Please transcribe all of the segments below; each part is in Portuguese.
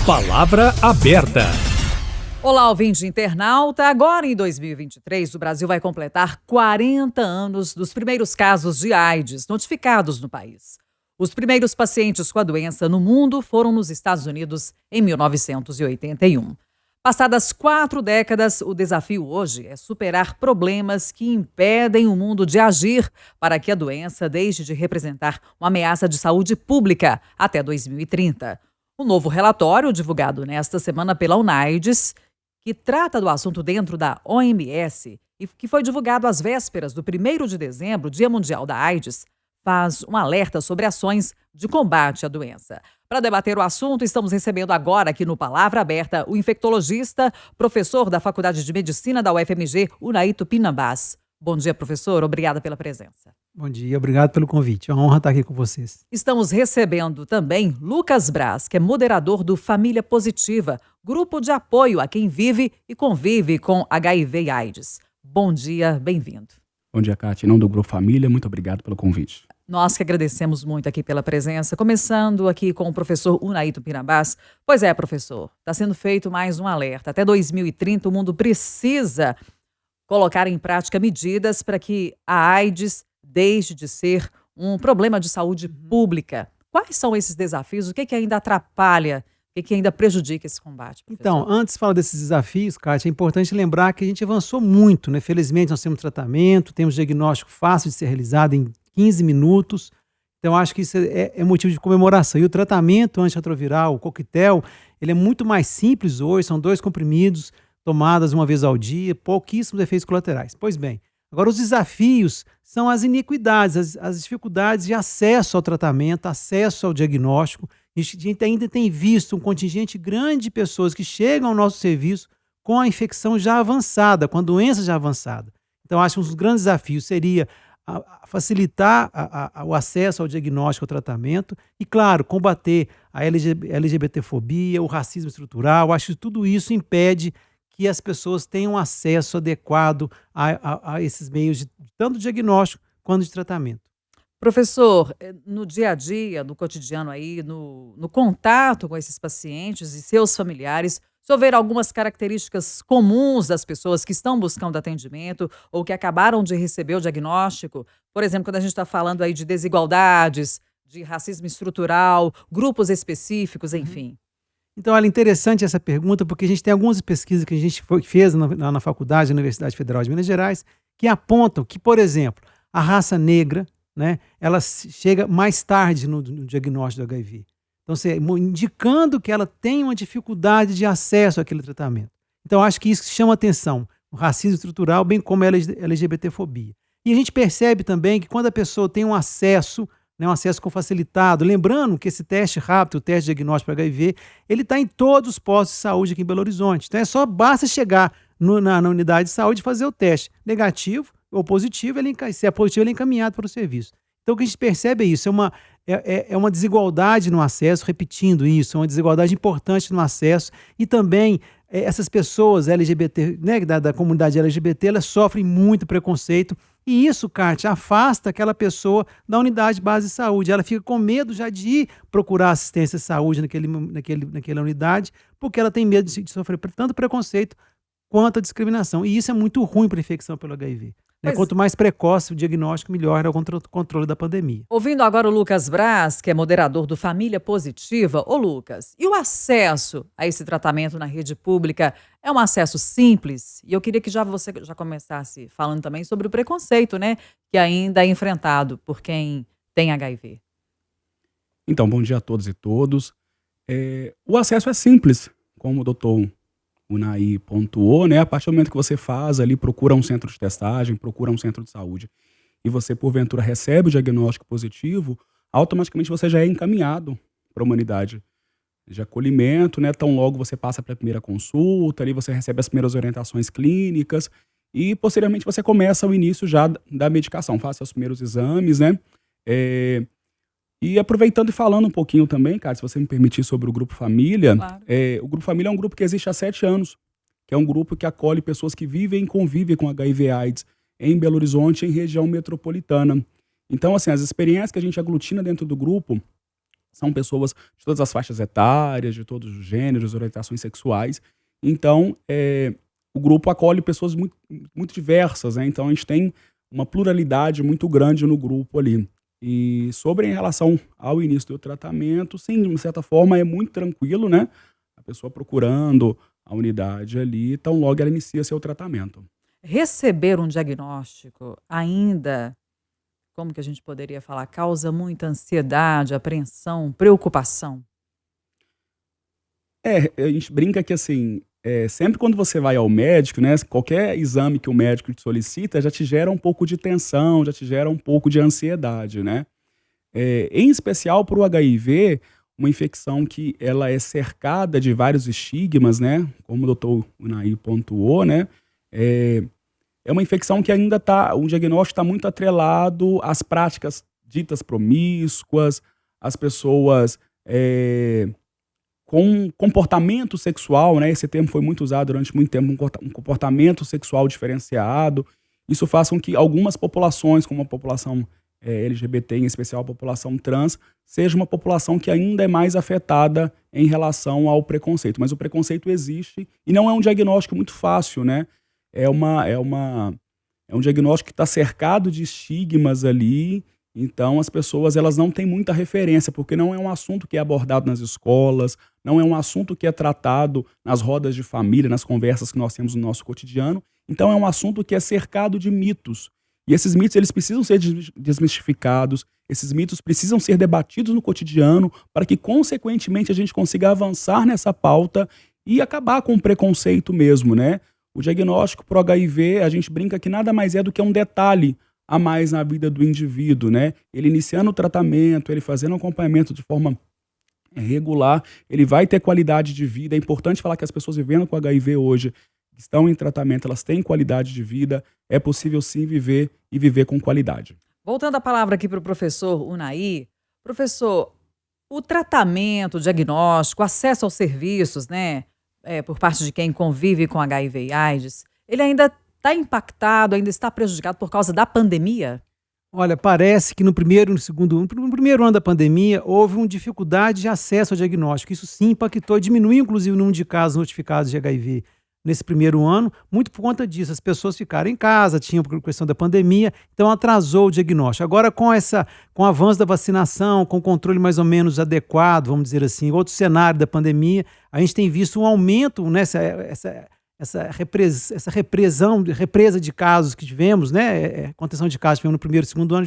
Palavra aberta. Olá, ouvinte internauta. Agora, em 2023, o Brasil vai completar 40 anos dos primeiros casos de AIDS notificados no país. Os primeiros pacientes com a doença no mundo foram nos Estados Unidos em 1981. Passadas 4 décadas, o desafio hoje é superar problemas que impedem o mundo de agir para que a doença deixe de representar uma ameaça de saúde pública até 2030. O novo relatório, divulgado nesta semana pela UNAIDS, que trata do assunto dentro da OMS e que foi divulgado às vésperas do 1º de dezembro, Dia Mundial da AIDS, faz um alerta sobre ações de combate à doença. Para debater o assunto, estamos recebendo agora aqui no Palavra Aberta o infectologista, professor da Faculdade de Medicina da UFMG, Unai Tupinambás. Bom dia, professor. Obrigada pela presença. Bom dia, obrigado pelo convite. É uma honra estar aqui com vocês. Estamos recebendo também Lucas Braz, que é moderador do Família Positiva, grupo de apoio a quem vive e convive com HIV e AIDS. Bom dia, bem-vindo. Bom dia, Kátia. Em nome do Grupo Família, muito obrigado pelo convite. Nós que agradecemos muito aqui pela presença, começando aqui com o professor Unai Tupinambás. Pois é, professor, está sendo feito mais um alerta. Até 2030 o mundo precisa colocar em prática medidas para que a AIDS deixe de ser um problema de saúde pública. Quais são esses desafios? O que ainda atrapalha, o que ainda prejudica esse combate, professor? Então, antes de falar desses desafios, Kátia, é importante lembrar que a gente avançou muito, né? Felizmente nós temos tratamento, temos diagnóstico fácil de ser realizado em 15 minutos. Então, acho que isso é motivo de comemoração. E o tratamento antirretroviral, o coquetel, ele é muito mais simples hoje, são 2 comprimidos, tomadas uma vez ao dia, pouquíssimos efeitos colaterais. Pois bem, agora os desafios são as iniquidades, as dificuldades de acesso ao tratamento, acesso ao diagnóstico. A gente ainda tem visto um contingente grande de pessoas que chegam ao nosso serviço com a infecção já avançada, com a doença já avançada. Então, acho que um dos grandes desafios seria facilitar o acesso ao diagnóstico, ao tratamento e, claro, combater a LGBTfobia, o racismo estrutural. Acho que tudo isso impede que as pessoas tenham acesso adequado a esses meios de tanto diagnóstico quanto de tratamento. Professor, no dia a dia, no cotidiano aí, no contato com esses pacientes e seus familiares, se houver algumas características comuns das pessoas que estão buscando atendimento ou que acabaram de receber o diagnóstico, por exemplo, quando a gente está falando aí de desigualdades, de racismo estrutural, grupos específicos, enfim. Então, olha, interessante essa pergunta, porque a gente tem algumas pesquisas que a gente fez na faculdade, na Universidade Federal de Minas Gerais, que apontam que, por exemplo, a raça negra, né, ela chega mais tarde no diagnóstico do HIV. Então, indicando que ela tem uma dificuldade de acesso àquele tratamento. Então, acho que isso chama atenção, o racismo estrutural, bem como a LGBTfobia. E a gente percebe também que quando a pessoa tem um acesso, né, um acesso com facilitado, lembrando que esse teste rápido, o teste de diagnóstico para HIV, ele está em todos os postos de saúde aqui em Belo Horizonte. Então, basta chegar na unidade de saúde e fazer o teste. Negativo ou positivo, se é positivo, ele é encaminhado para o serviço. Então, o que a gente percebe é isso, é uma desigualdade no acesso, repetindo isso, é uma desigualdade importante no acesso e também essas pessoas LGBT, né, da comunidade LGBT, elas sofrem muito preconceito e isso, Kátia, afasta aquela pessoa da unidade base de saúde. Ela fica com medo já de ir procurar assistência de saúde naquela unidade, porque ela tem medo de sofrer tanto preconceito quanto a discriminação. E isso é muito ruim para a infecção pelo HIV. Quanto mais precoce o diagnóstico, melhor é o controle da pandemia. Ouvindo agora o Lucas Braz, que é moderador do Família Positiva. Ô Lucas, e o acesso a esse tratamento na rede pública é um acesso simples? E eu queria que você já começasse falando também sobre o preconceito, né, que ainda é enfrentado por quem tem HIV. Então, bom dia a todos e todos. O acesso é simples, como o doutor Unai pontuou, né? A partir do momento que você faz ali, procura um centro de testagem, procura um centro de saúde, e você, porventura, recebe o diagnóstico positivo, automaticamente você já é encaminhado para a unidade de acolhimento, né? Tão logo você passa pela primeira consulta, ali você recebe as primeiras orientações clínicas, e posteriormente você começa o início já da medicação, faça os primeiros exames, né? E aproveitando e falando um pouquinho também, cara, se você me permitir, sobre o Grupo Família, Claro. O Grupo Família é um grupo que existe há 7 anos, que é um grupo que acolhe pessoas que vivem e convivem com HIV/AIDS em Belo Horizonte, em região metropolitana. Então, assim, as experiências que a gente aglutina dentro do grupo são pessoas de todas as faixas etárias, de todos os gêneros, orientações sexuais. Então, o grupo acolhe pessoas muito, muito diversas, né? Então, a gente tem uma pluralidade muito grande no grupo ali. E em relação ao início do tratamento, sim, de uma certa forma é muito tranquilo, né? A pessoa procurando a unidade ali, tão logo ela inicia seu tratamento. Receber um diagnóstico ainda, como que a gente poderia falar, causa muita ansiedade, apreensão, preocupação? A gente brinca que assim, sempre quando você vai ao médico, né, qualquer exame que o médico te solicita já te gera um pouco de tensão, já te gera um pouco de ansiedade, né? Em especial para o HIV, uma infecção que ela é cercada de vários estigmas, né? Como o doutor Unai pontuou, né? É uma infecção que ainda o diagnóstico está muito atrelado às práticas ditas promíscuas, às pessoas com comportamento sexual, né? Esse termo foi muito usado durante muito tempo, um comportamento sexual diferenciado. Isso faz com que algumas populações, como a população LGBT, em especial a população trans, seja uma população que ainda é mais afetada em relação ao preconceito. Mas o preconceito existe e não é um diagnóstico muito fácil, né? É um diagnóstico que está cercado de estigmas ali. Então, as pessoas elas não têm muita referência, porque não é um assunto que é abordado nas escolas, não é um assunto que é tratado nas rodas de família, nas conversas que nós temos no nosso cotidiano. Então, é um assunto que é cercado de mitos. E esses mitos eles precisam ser desmistificados, esses mitos precisam ser debatidos no cotidiano para que, consequentemente, a gente consiga avançar nessa pauta e acabar com o preconceito mesmo, né? O diagnóstico para o HIV, a gente brinca que nada mais é do que um detalhe a mais na vida do indivíduo, né? Ele iniciando o tratamento, ele fazendo acompanhamento de forma regular, ele vai ter qualidade de vida. É importante falar que as pessoas vivendo com HIV hoje, que estão em tratamento, elas têm qualidade de vida. É possível sim viver e viver com qualidade. Voltando a palavra aqui para o professor Unai, professor, o tratamento, o diagnóstico, o acesso aos serviços, né, por parte de quem convive com HIV e AIDS, ele ainda está impactado, ainda está prejudicado por causa da pandemia? Olha, parece que no primeiro ano da pandemia houve uma dificuldade de acesso ao diagnóstico. Isso sim impactou, diminuiu inclusive o número de casos notificados de HIV nesse primeiro ano, muito por conta disso. As pessoas ficaram em casa, tinham por questão da pandemia, então atrasou o diagnóstico. Agora, com o avanço da vacinação, com o controle mais ou menos adequado, vamos dizer assim, outro cenário da pandemia, a gente tem visto um aumento nessa represa de casos que tivemos, né? Contenção de casos que tivemos no primeiro e segundo ano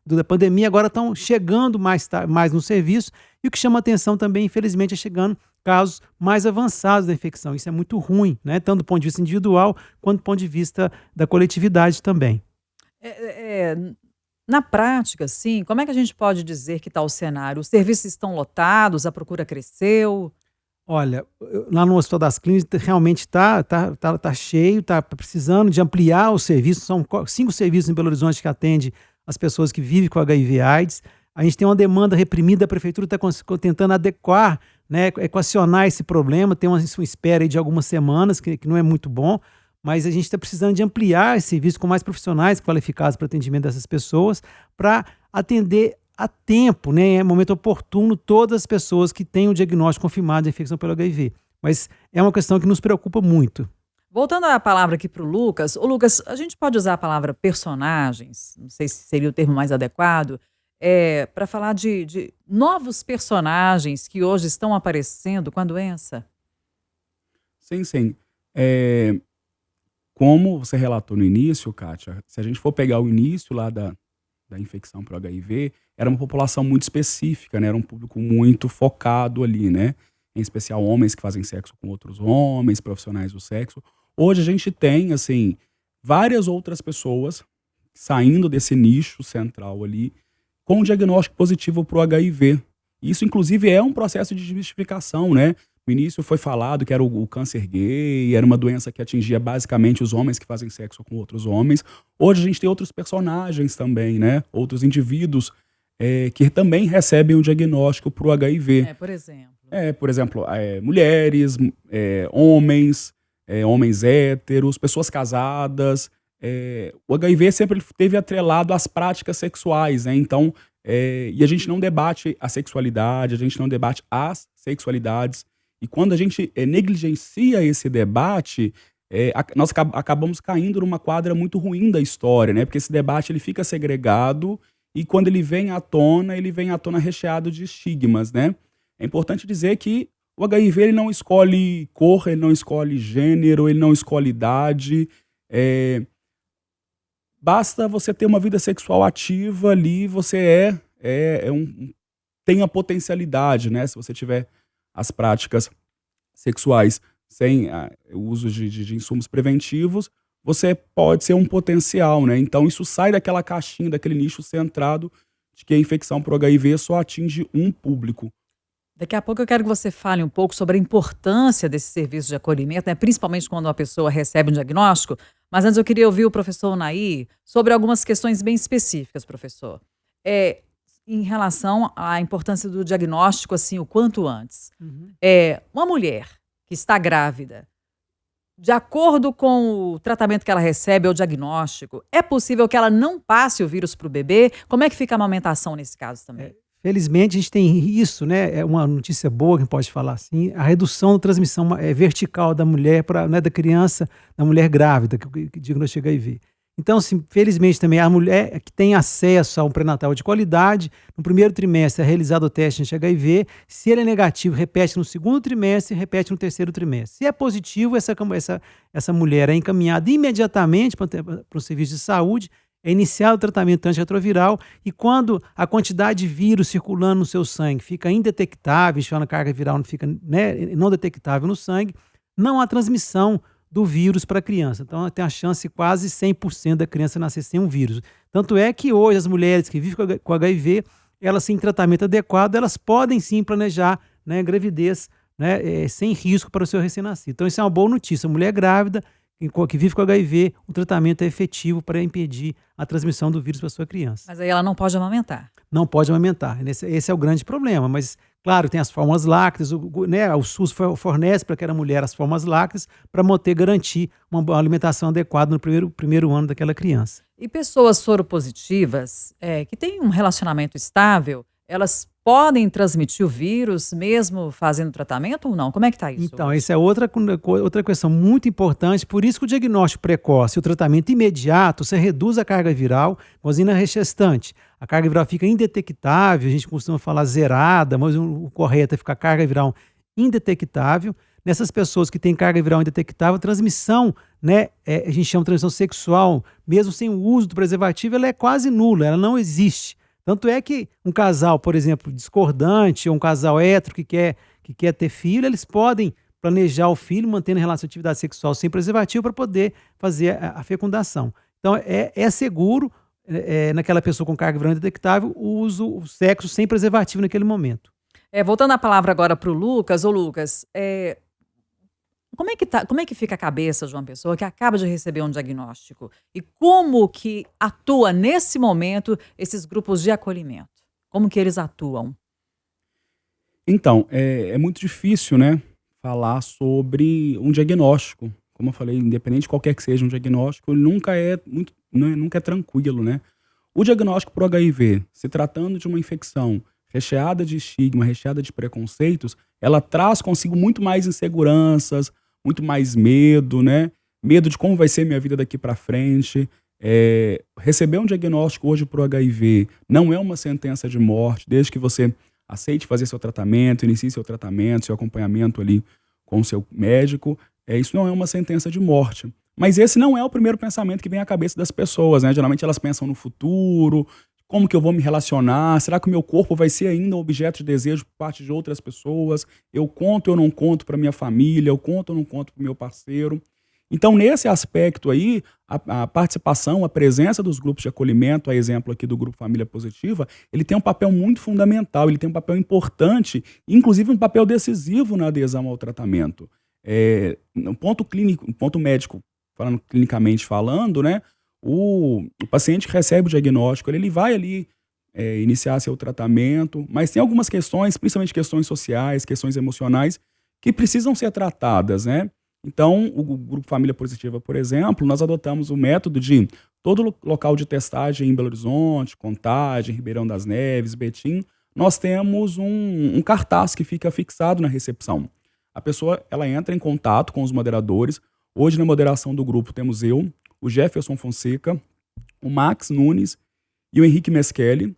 da pandemia, agora estão chegando mais no serviço, e o que chama atenção também, infelizmente, é chegando casos mais avançados da infecção. Isso é muito ruim, né? Tanto do ponto de vista individual, quanto do ponto de vista da coletividade também. Na prática, sim, como é que a gente pode dizer que está o cenário? Os serviços estão lotados, a procura cresceu? Olha, lá no Hospital das Clínicas realmente está cheio, está precisando de ampliar os serviços. São 5 serviços em Belo Horizonte que atendem as pessoas que vivem com HIV/AIDS. A gente tem uma demanda reprimida, a prefeitura está tentando adequar, né, equacionar esse problema. Tem uma espera aí de algumas semanas, que não é muito bom, mas a gente está precisando de ampliar esse serviço com mais profissionais qualificados para atendimento dessas pessoas, para atender a tempo, né, em momento oportuno, todas as pessoas que têm o diagnóstico confirmado de infecção pelo HIV. Mas é uma questão que nos preocupa muito. Voltando a palavra aqui para o Lucas. Ô Lucas, a gente pode usar a palavra personagens, não sei se seria o termo mais adequado, para falar de novos personagens que hoje estão aparecendo com a doença? Sim. Como você relatou no início, Kátia, se a gente for pegar o início lá da infecção por HIV, era uma população muito específica, né? Era um público muito focado ali, né? Em especial homens que fazem sexo com outros homens, profissionais do sexo. Hoje a gente tem, assim, várias outras pessoas saindo desse nicho central ali com um diagnóstico positivo para o HIV. Isso, inclusive, é um processo de desmistificação, né? No início foi falado que era o câncer gay, era uma doença que atingia basicamente os homens que fazem sexo com outros homens. Hoje a gente tem outros personagens também, né? Outros indivíduos que também recebem o diagnóstico para o HIV. Por exemplo? Mulheres, homens, homens héteros, pessoas casadas. O HIV sempre teve atrelado às práticas sexuais, né? Então, E a gente não debate a sexualidade, a gente não debate as sexualidades. E quando a gente negligencia esse debate, nós acabamos caindo numa quadra muito ruim da história, né? Porque esse debate ele fica segregado e quando ele vem à tona recheado de estigmas, né? É importante dizer que o HIV ele não escolhe cor, ele não escolhe gênero, ele não escolhe idade. Basta você ter uma vida sexual ativa ali, você tem a potencialidade, né? Se você tiver as práticas sexuais sem o uso de insumos preventivos, você pode ser um potencial, né? Então isso sai daquela caixinha, daquele nicho centrado de que a infecção por HIV só atinge um público. Daqui a pouco eu quero que você fale um pouco sobre a importância desse serviço de acolhimento, né? Principalmente quando uma pessoa recebe um diagnóstico. Mas antes eu queria ouvir o professor Unaí sobre algumas questões bem específicas, professor. Em relação à importância do diagnóstico, assim, o quanto antes. Uma mulher que está grávida, de acordo com o tratamento que ela recebe ou diagnóstico, é possível que ela não passe o vírus para o bebê? Como é que fica a amamentação nesse caso também? Felizmente, a gente tem isso, né? É uma notícia boa, que pode falar assim, a redução da transmissão vertical da mulher, né, da criança, da mulher grávida, que diagnostica HIV. Então, assim, felizmente também, a mulher que tem acesso a um pré-natal de qualidade, no primeiro trimestre é realizado o teste anti-HIV, se ele é negativo, repete no segundo trimestre, repete no terceiro trimestre. Se é positivo, essa mulher é encaminhada imediatamente para o serviço de saúde, é iniciado o tratamento antirretroviral e quando a quantidade de vírus circulando no seu sangue fica indetectável, a carga viral não fica, né, não detectável no sangue, não há transmissão do vírus para a criança. Então, tem a chance quase 100% da criança nascer sem um vírus. Tanto é que hoje as mulheres que vivem com HIV, elas sem tratamento adequado, elas podem sim planejar, né, gravidez, né, sem risco para o seu recém-nascido. Então, isso é uma boa notícia. A mulher grávida que vive com HIV, o tratamento é efetivo para impedir a transmissão do vírus para sua criança. Mas aí ela não pode amamentar. Não pode amamentar. Esse é o grande problema. Mas, claro, tem as fórmulas lácteas, né, o SUS fornece para aquela mulher as fórmulas lácteas para garantir uma alimentação adequada no primeiro ano daquela criança. E pessoas soropositivas que têm um relacionamento estável, elas podem transmitir o vírus mesmo fazendo tratamento ou não? Como é que está isso? Então, essa é outra questão muito importante. Por isso que o diagnóstico precoce e o tratamento imediato, você reduz a carga viral, igualzinho na gestante. A carga viral fica indetectável, a gente costuma falar zerada, mas o correto é ficar carga viral indetectável. Nessas pessoas que têm carga viral indetectável, a transmissão, né, a gente chama de transmissão sexual, mesmo sem o uso do preservativo, ela é quase nula, ela não existe. Tanto é que um casal, por exemplo, discordante, ou um casal hétero que quer ter filho, eles podem planejar o filho mantendo relação de atividade sexual sem preservativo para poder fazer a fecundação. Então, é seguro, naquela pessoa com carga viral indetectável, o sexo sem preservativo naquele momento. Voltando a palavra agora para o Lucas. Ô Lucas, como é que fica a cabeça de uma pessoa que acaba de receber um diagnóstico? E como que atua nesse momento esses grupos de acolhimento? Como que eles atuam? Então, é muito difícil, né, falar sobre um diagnóstico. Como eu falei, independente de qualquer que seja um diagnóstico, ele nunca é tranquilo, né? O diagnóstico por HIV, se tratando de uma infecção recheada de estigma, recheada de preconceitos, ela traz consigo muito mais inseguranças, muito mais medo, né? Medo de como vai ser minha vida daqui para frente. Receber um diagnóstico hoje por HIV não é uma sentença de morte, desde que você aceite fazer seu tratamento, inicie seu tratamento, seu acompanhamento ali com o seu médico. Isso não é uma sentença de morte. Mas esse não é o primeiro pensamento que vem à cabeça das pessoas, né? Geralmente elas pensam no futuro, como que eu vou me relacionar, será que o meu corpo vai ser ainda objeto de desejo por parte de outras pessoas? Eu conto ou não conto para minha família, eu conto ou não conto para o meu parceiro? Então, nesse aspecto aí, a participação, a presença dos grupos de acolhimento, a exemplo aqui do Grupo Família Positiva, ele tem um papel muito fundamental, ele tem um papel importante, inclusive um papel decisivo na adesão ao tratamento. No ponto clínico, no ponto médico, clinicamente falando, né? O paciente que recebe o diagnóstico, ele vai ali iniciar seu tratamento, mas tem algumas questões, principalmente questões sociais, questões emocionais, que precisam ser tratadas, né? Então, o Grupo Família Positiva, por exemplo, nós adotamos o método de todo local de testagem em Belo Horizonte, Contagem, Ribeirão das Neves, Betim, nós temos um cartaz que fica fixado na recepção. A pessoa ela entra em contato com os moderadores. Hoje, na moderação do grupo, temos eu, o Jefferson Fonseca, o Max Nunes e o Henrique Meschelli.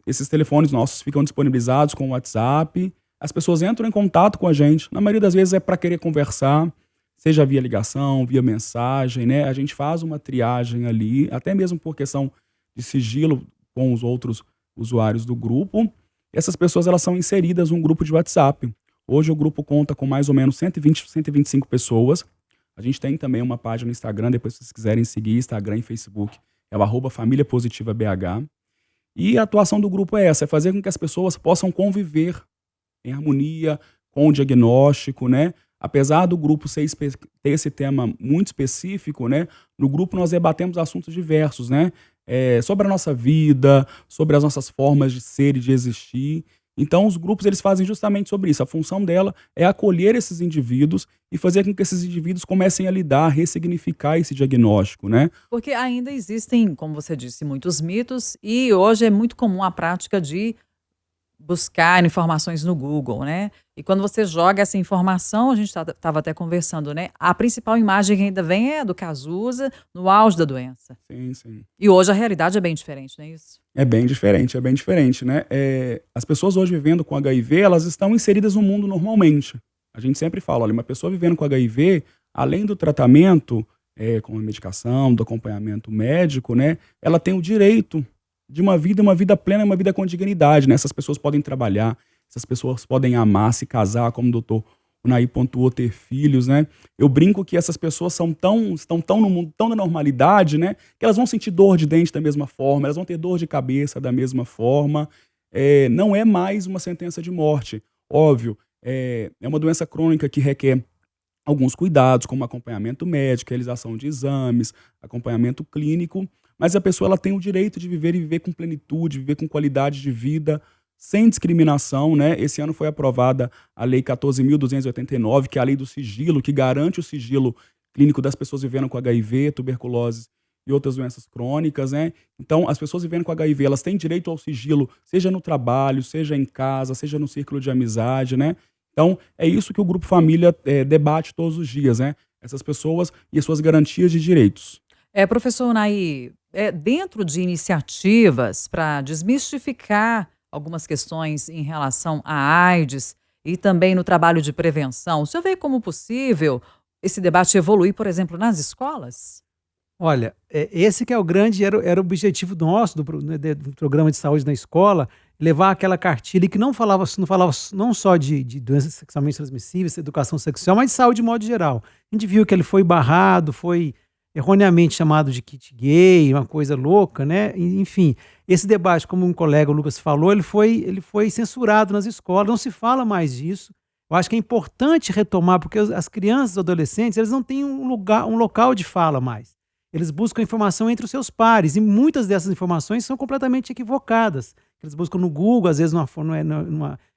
Esses telefones nossos ficam disponibilizados com o WhatsApp. As pessoas entram em contato com a gente. Na maioria das vezes é para querer conversar, seja via ligação, via mensagem, né? A gente faz uma triagem ali, até mesmo por questão de sigilo com os outros usuários do grupo. Essas pessoas elas são inseridas num grupo de WhatsApp. Hoje o grupo conta com mais ou menos 120, 125 pessoas. A gente tem também uma página no Instagram, depois se vocês quiserem seguir, Instagram e Facebook, é o @Família Positiva BH. E a atuação do grupo é essa, é fazer com que as pessoas possam conviver em harmonia com o diagnóstico, né? Apesar do grupo ter esse tema muito específico, né? No grupo nós debatemos assuntos diversos, né? Sobre a nossa vida, sobre as nossas formas de ser e de existir. Então os grupos eles fazem justamente sobre isso. A função dela é acolher esses indivíduos e fazer com que esses indivíduos comecem a lidar, a ressignificar esse diagnóstico, né? Porque ainda existem, como você disse, muitos mitos e hoje é muito comum a prática de buscar informações no Google, né? E quando você joga essa informação, a gente estava até conversando, né? A principal imagem que ainda vem é a do Cazuza no auge da doença. Sim, sim. E hoje a realidade é bem diferente, não é isso? É bem diferente, né? As pessoas hoje vivendo com HIV, elas estão inseridas no mundo normalmente. A gente sempre fala, olha, uma pessoa vivendo com HIV, além do tratamento, com a medicação, do acompanhamento médico, né? Ela tem o direito de uma vida plena, uma vida com dignidade, né? Essas pessoas podem trabalhar, essas pessoas podem amar, se casar, como o doutor Unai pontuou, ter filhos, né? Eu brinco que essas pessoas estão tão no mundo, tão na normalidade, né? Que elas vão sentir dor de dente da mesma forma, elas vão ter dor de cabeça da mesma forma. Não é mais uma sentença de morte. Óbvio, é uma doença crônica que requer alguns cuidados, como acompanhamento médico, realização de exames, acompanhamento clínico, mas a pessoa ela tem o direito de viver e viver com plenitude, viver com qualidade de vida, sem discriminação, né? Esse ano foi aprovada a Lei 14.289, que é a lei do sigilo, que garante o sigilo clínico das pessoas vivendo com HIV, tuberculose e outras doenças crônicas, né? Então, as pessoas vivendo com HIV, elas têm direito ao sigilo, seja no trabalho, seja em casa, seja no círculo de amizade, né? Então, é isso que o Grupo Família debate todos os dias, né? Essas pessoas e as suas garantias de direitos. Professor Unai, dentro de iniciativas para desmistificar algumas questões em relação à AIDS e também no trabalho de prevenção, o senhor vê como possível esse debate evoluir, por exemplo, nas escolas? Olha, esse que é o grande, era o objetivo nosso do programa de saúde na escola, levar aquela cartilha que não falava não só de doenças sexualmente transmissíveis, educação sexual, mas de saúde de modo geral. A gente viu que ele foi barrado, foi erroneamente chamado de kit gay, uma coisa louca, né? Enfim, esse debate, como um colega, o Lucas, falou, ele foi censurado nas escolas, não se fala mais disso. Eu acho que é importante retomar, porque as crianças e adolescentes, eles não têm um local de fala mais. Eles buscam informação entre os seus pares, e muitas dessas informações são completamente equivocadas. Eles buscam no Google, às vezes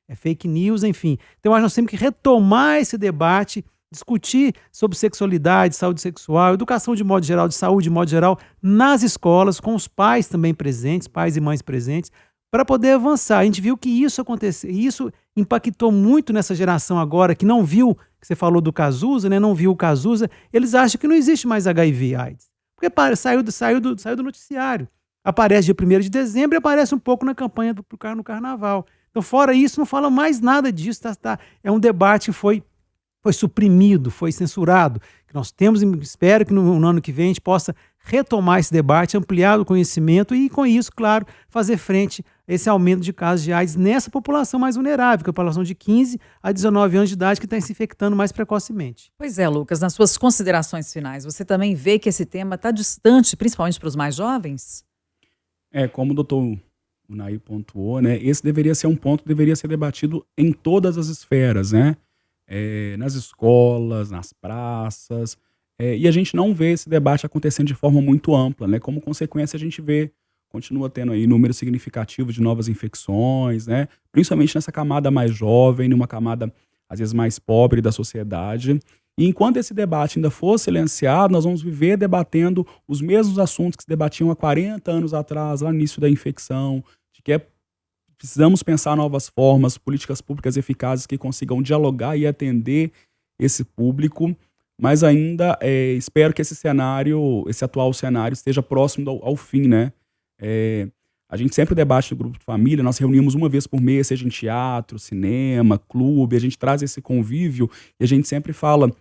é fake news, enfim. Então, eu acho que nós temos que retomar esse debate, discutir sobre sexualidade, saúde sexual, educação de modo geral, de saúde de modo geral, nas escolas, com os pais também presentes, pais e mães presentes, para poder avançar. A gente viu que isso aconteceu, e isso impactou muito nessa geração agora, que não viu, que você falou do Cazuza, né? Não viu o Cazuza, eles acham que não existe mais HIV/AIDS. Porque saiu do noticiário. Aparece dia 1º de dezembro e aparece um pouco na campanha no Carnaval. Então, fora isso, não fala mais nada disso. É um debate que foi suprimido, foi censurado. Que nós temos, espero que no ano que vem a gente possa retomar esse debate, ampliar o conhecimento e, com isso, claro, fazer frente a esse aumento de casos de AIDS nessa população mais vulnerável, que é a população de 15 a 19 anos de idade que está se infectando mais precocemente. Pois é, Lucas, nas suas considerações finais, você também vê que esse tema está distante, principalmente para os mais jovens? Como o doutor Unai pontuou, né, esse deveria ser um ponto que deveria ser debatido em todas as esferas, né? Nas escolas, nas praças, e a gente não vê esse debate acontecendo de forma muito ampla, né? Como consequência, a gente continua tendo aí números significativos de novas infecções, né? Principalmente nessa camada mais jovem, numa camada, às vezes, mais pobre da sociedade. E enquanto esse debate ainda for silenciado, nós vamos viver debatendo os mesmos assuntos que se debatiam há 40 anos atrás, lá no início da infecção, de que precisamos pensar novas formas, políticas públicas eficazes que consigam dialogar e atender esse público, mas ainda espero que esse atual cenário esteja próximo ao fim, né? A gente sempre debate no grupo de família, nós reunimos uma vez por mês, seja em teatro, cinema, clube, a gente traz esse convívio e a gente sempre fala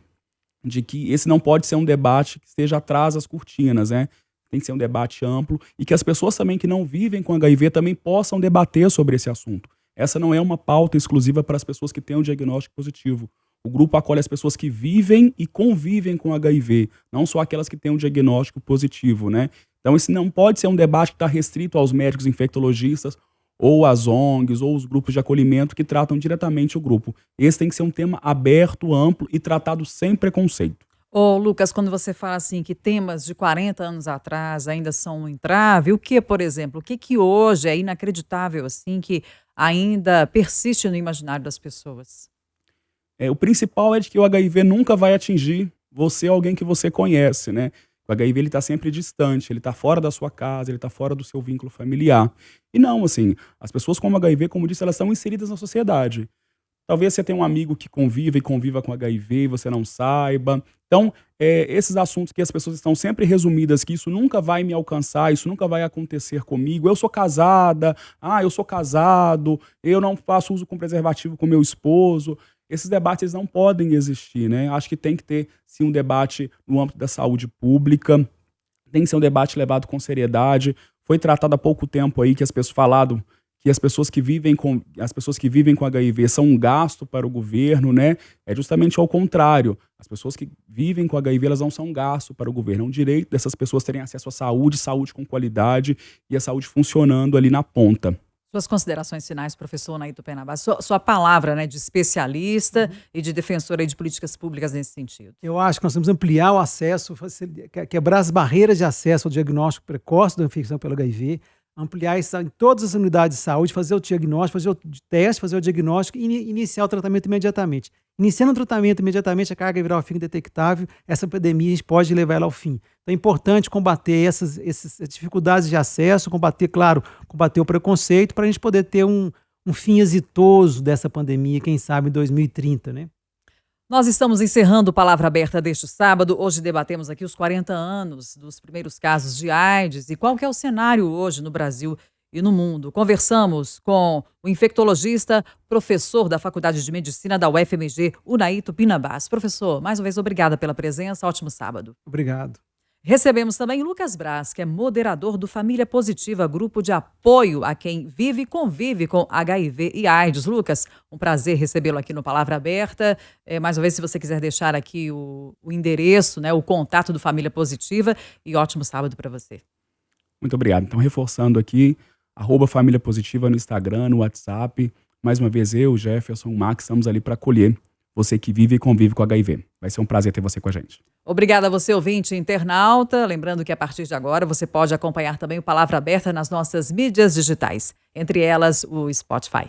de que esse não pode ser um debate que esteja atrás das cortinas, né? Tem que ser um debate amplo e que as pessoas também que não vivem com HIV também possam debater sobre esse assunto. Essa não é uma pauta exclusiva para as pessoas que têm um diagnóstico positivo. O grupo acolhe as pessoas que vivem e convivem com HIV, não só aquelas que têm um diagnóstico positivo, né? Então esse não pode ser um debate que está restrito aos médicos infectologistas ou às ONGs ou os grupos de acolhimento que tratam diretamente o grupo. Esse tem que ser um tema aberto, amplo e tratado sem preconceito. Ô, Lucas, quando você fala assim que temas de 40 anos atrás ainda são um entrave, o que, por exemplo, o que hoje é inacreditável assim que ainda persiste no imaginário das pessoas? O principal é de que o HIV nunca vai atingir você ou alguém que você conhece, né? O HIV ele está sempre distante, ele está fora da sua casa, ele está fora do seu vínculo familiar. E não, assim, as pessoas com HIV, como disse, elas estão inseridas na sociedade. Talvez você tenha um amigo que conviva com HIV e você não saiba. Então, esses assuntos que as pessoas estão sempre resumidas, que isso nunca vai me alcançar, isso nunca vai acontecer comigo. Eu sou casada, eu sou casado, eu não faço uso com preservativo com meu esposo. Esses debates não podem existir, né? Acho que tem que ter, sim, um debate no âmbito da saúde pública, tem que ser um debate levado com seriedade. Foi tratado há pouco tempo aí que as pessoas falaram que as pessoas que vivem com HIV são um gasto para o governo, né? É justamente ao contrário. As pessoas que vivem com HIV, elas não são um gasto para o governo. É um direito dessas pessoas terem acesso à saúde com qualidade e a saúde funcionando ali na ponta. Suas considerações finais, professor Unaí Tupinambás, sua palavra, né, de especialista e de defensora de políticas públicas nesse sentido. Eu acho que nós temos que ampliar o acesso, quebrar as barreiras de acesso ao diagnóstico precoce da infecção pelo HIV, ampliar isso em todas as unidades de saúde, fazer o diagnóstico, fazer o teste, fazer o diagnóstico e iniciar o tratamento imediatamente. Iniciando o tratamento imediatamente, a carga viral fica indetectável, essa pandemia a gente pode levar ela ao fim. Então é importante combater essas dificuldades de acesso, combater o preconceito, para a gente poder ter um fim exitoso dessa pandemia, quem sabe em 2030, né? Nós estamos encerrando Palavra Aberta deste sábado. Hoje debatemos aqui os 40 anos dos primeiros casos de AIDS e qual que é o cenário hoje no Brasil e no mundo. Conversamos com o infectologista, professor da Faculdade de Medicina da UFMG, Unaí Tupinambás. Professor, mais uma vez, obrigada pela presença. Ótimo sábado. Obrigado. Recebemos também Lucas Braz, que é moderador do Família Positiva, grupo de apoio a quem vive e convive com HIV e AIDS. Lucas, um prazer recebê-lo aqui no Palavra Aberta. Mais uma vez, se você quiser deixar aqui o endereço, né, o contato do Família Positiva, e ótimo sábado para você. Muito obrigado. Então, reforçando aqui, @Família Positiva no Instagram, no WhatsApp. Mais uma vez, eu, Jefferson, o Max, estamos ali para acolher você que vive e convive com HIV. Vai ser um prazer ter você com a gente. Obrigada a você, ouvinte e internauta. Lembrando que a partir de agora você pode acompanhar também o Palavra Aberta nas nossas mídias digitais, entre elas o Spotify.